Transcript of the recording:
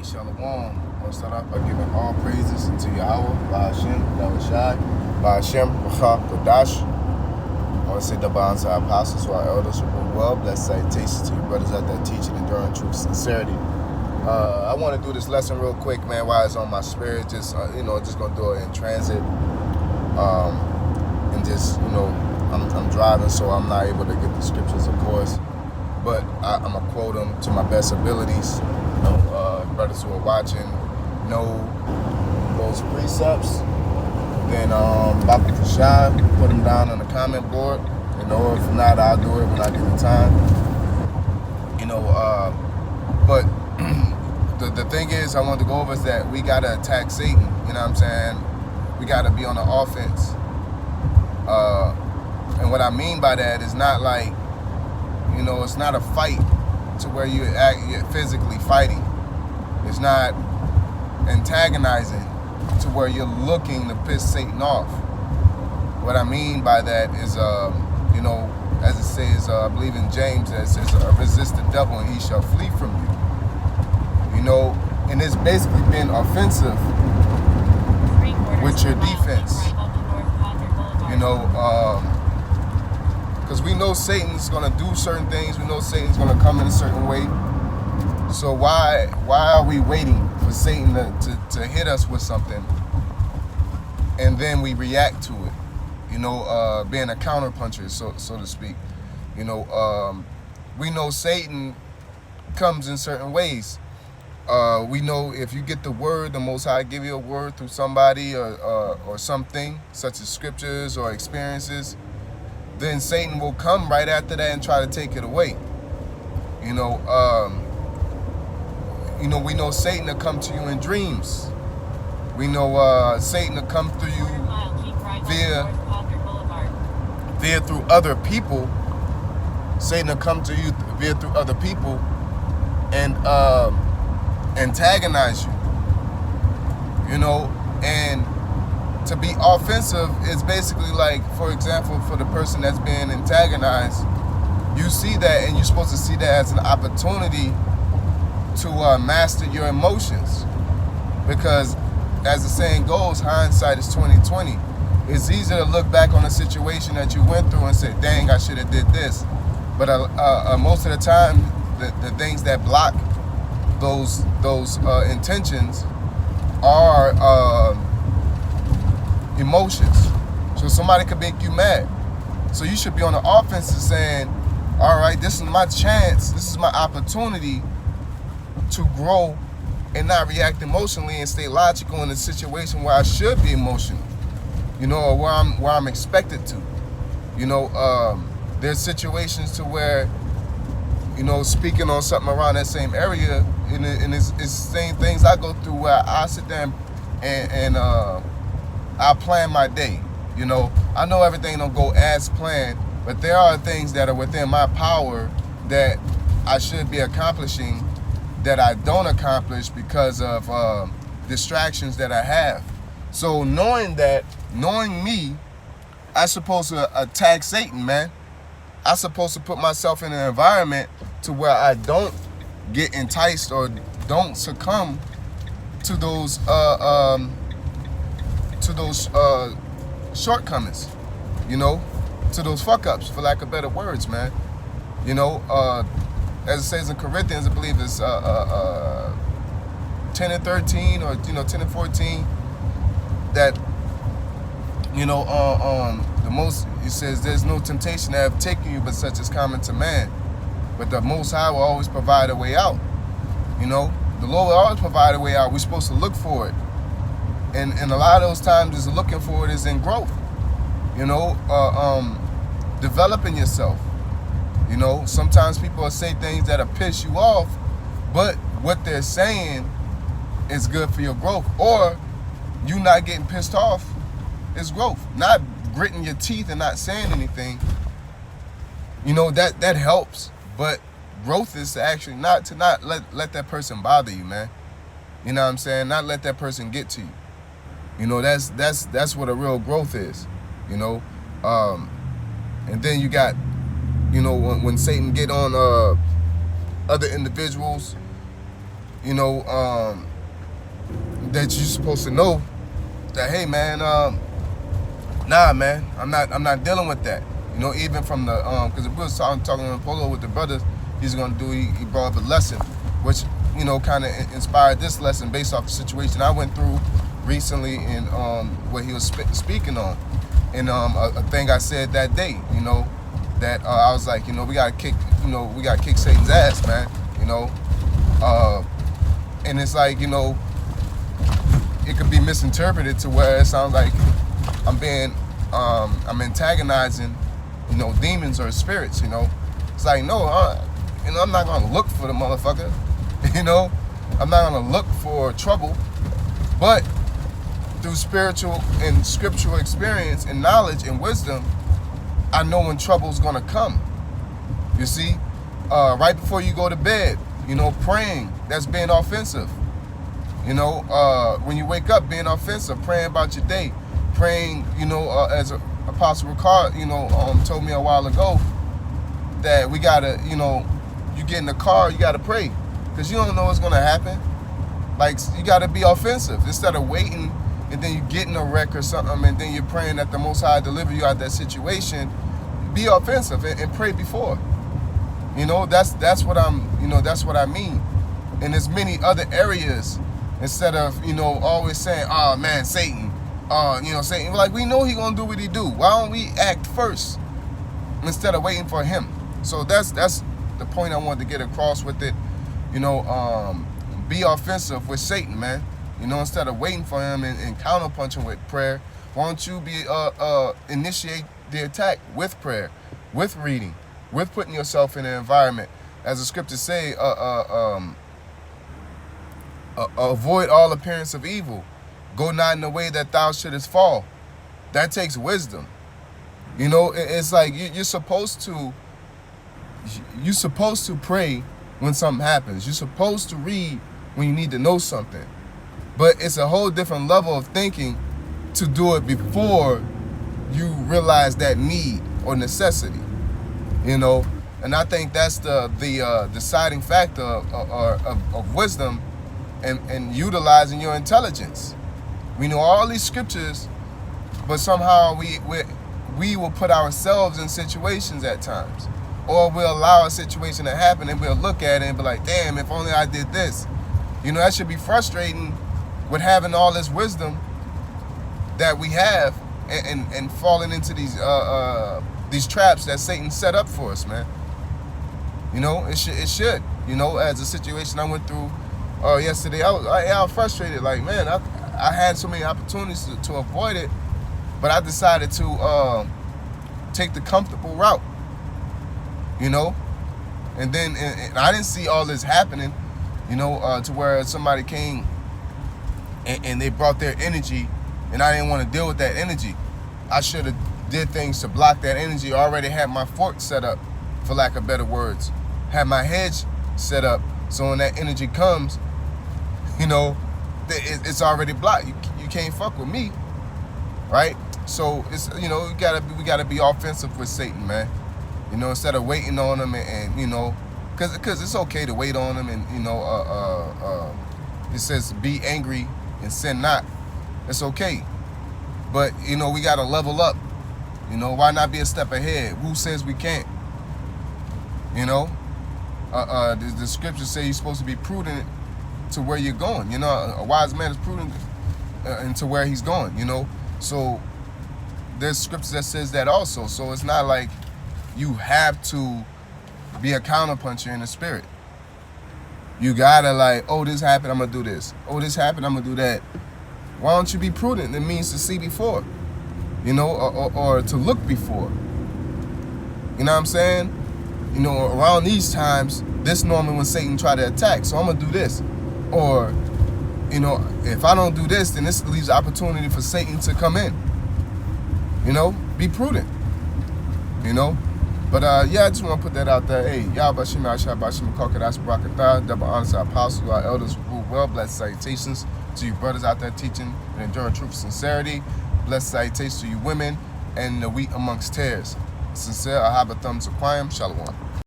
Shalom. I want to start off by giving all praises to Yahweh, Ba'ashem, Yahushai, Ba'ashem, Racha, Kodash. I want to say double honor to our apostles, to our elders who been well. Blessed salutations to you brothers out there teaching, enduring truth, sincerity. I want to do this lesson real quick, man, while it's on my spirit. Just, just going to do it in transit. And just, I'm driving, so I'm not able to get the scriptures, of course. But I'm going to quote them to my best abilities. Brothers who are watching know those precepts. Then Baba Kashab, put them down on the comment board. If not, I'll do it when I get the time. But the thing is, I want to go over is that we got to attack Satan. You know what I'm saying? We got to be on the offense. And what I mean by that is not like, it's not a fight to where you're physically fighting. It's not antagonizing to where you're looking to piss Satan off. What I mean by that is, as it says, I believe in James, that it says, resist the devil and he shall flee from you. And it's basically been offensive with your defense. Because we know Satan's going to do certain things. We know Satan's going to come in a certain way. So why are we waiting for Satan to hit us with something and then we react to it? Being a counterpuncher, so to speak. We know Satan comes in certain ways. We know if you get the word, the Most High give you a word through somebody or something, such as scriptures or experiences, then Satan will come right after that and try to take it away. We know Satan will come to you in dreams. We know Satan will come through you via through other people. Satan will come to you via through other people and antagonize you. And to be offensive is basically like, for example, for the person that's being antagonized, you see that and you're supposed to see that as an opportunity to master your emotions, because as the saying goes, hindsight is 20/20. It's easy to look back on a situation that you went through and say, dang, I should have did this. But most of the time, the things that block those intentions are emotions. So somebody could make you mad. So you should be on the offensive saying, all right, this is my chance, this is my opportunity to grow and not react emotionally and stay logical in a situation where I should be emotional, or where I'm expected to. There's situations to where, speaking on something around that same area, and it's the same things I go through where I sit there and I plan my day. I know everything don't go as planned, but there are things that are within my power that I should be accomplishing that I don't accomplish because of distractions that I have. So knowing me, I'm supposed to attack Satan, man. I'm supposed to put myself in an environment to where I don't get enticed or don't succumb to those shortcomings, to those fuck ups, for lack of better words, man. As it says in Corinthians, I believe it's 10 and 13 or 10 and 14, that the most, it says, there's no temptation that have taken you but such as common to man, but the Most High will always provide a way out. The Lord will always provide a way out. We're supposed to look for it, and a lot of those times is looking for it is in growth. Developing yourself. Sometimes people will say things that'll piss you off, but what they're saying is good for your growth. Or you not getting pissed off is growth. Not gritting your teeth and not saying anything, that helps. But growth is to actually not let that person bother you, man. You know what I'm saying? Not let that person get to you. That's what a real growth is. And then you got, when Satan get on other individuals, you know, that you're supposed to know that, hey man, nah man, I'm not dealing with that. You know, even from the because we was talking on Polo with the brothers, he's gonna do. He brought up a lesson, which you know kind of inspired this lesson based off the situation I went through recently and what he was speaking on, and a thing I said that day. You know, that I was like, you know, we gotta kick Satan's ass, man. You know, and it's like, you know, it could be misinterpreted to where it sounds like I'm antagonizing, you know, demons or spirits. You know, it's like, no, you know, I'm not gonna look for the motherfucker. You know, I'm not gonna look for trouble, but through spiritual and scriptural experience and knowledge and wisdom, I know when trouble's gonna come. You see, right before you go to bed, you know, praying, that's being offensive. You know, when you wake up, being offensive, praying about your day, praying, you know, as Apostle Ricard, you know, told me a while ago, that we gotta, you know, you get in the car, you gotta pray, because you don't know what's gonna happen. Like, you gotta be offensive instead of waiting and then you get in a wreck or something and then you're praying that the Most High deliver you out of that situation. Be offensive and pray before. You know, that's what that's what I mean. And there's many other areas, instead of, you know, always saying, oh man, Satan, you know, Satan, like, we know he gonna do what he do. Why don't we act first instead of waiting for him? So that's the point I wanted to get across with it. You know, be offensive with Satan, man. You know, instead of waiting for him and counterpunching with prayer, why don't you initiate the attack with prayer, with reading, with putting yourself in an environment, as the scriptures say, avoid all appearance of evil. Go not in the way that thou shouldest fall. That takes wisdom. You know, it's like you're supposed to pray when something happens. You're supposed to read when you need to know something. But it's a whole different level of thinking to do it before you realize that need or necessity. You know, and I think that's the deciding factor of wisdom and utilizing your intelligence. We know all these scriptures, but somehow we will put ourselves in situations at times, or we'll allow a situation to happen and we'll look at it and be like, damn, if only I did this. You know, that should be frustrating with having all this wisdom that we have and falling into these traps that Satan set up for us, man. You know, it should. You know, as a situation I went through yesterday, I was frustrated. Like, man, I had so many opportunities to avoid it, but I decided to take the comfortable route. You know, and then and I didn't see all this happening. You know, to where somebody came and they brought their energy, and I didn't want to deal with that energy. I should have did things to block that energy. I already had my fort set up, for lack of better words. Had my hedge set up, so when that energy comes, you know, it's already blocked. You can't fuck with me, right? So it's, you know, we gotta be offensive with Satan, man. You know, instead of waiting on him and you know, because it's okay to wait on him, and you know, it says be angry and sin not. It's okay, but you know, we gotta level up. You know, why not be a step ahead? Who says we can't? You know, the scriptures say you're supposed to be prudent to where you're going. You know, a wise man is prudent into where he's going. You know, so there's scriptures that says that also. So it's not like you have to be a counterpuncher in the spirit. You gotta, like, oh, this happened, I'm gonna do this. Oh, this happened, I'm gonna do that. Why don't you be prudent? It means to see before, you know, or to look before. You know what I'm saying? You know, around these times, this normally when Satan try to attack. So I'm gonna do this. Or, you know, if I don't do this, then this leaves opportunity for Satan to come in. You know, be prudent. You know? But yeah, I just want to put that out there. Hey, y'all, Bashim, Ashab, Bashim, Kokadas, Barakatah, double honors our apostles, our elders, rule well. Blessed salutations to you brothers out there teaching and enduring truth and sincerity. Blessed salutations to you women and the wheat amongst tares. Sincere, Ahaba Thumbs Aquarium, Shalom.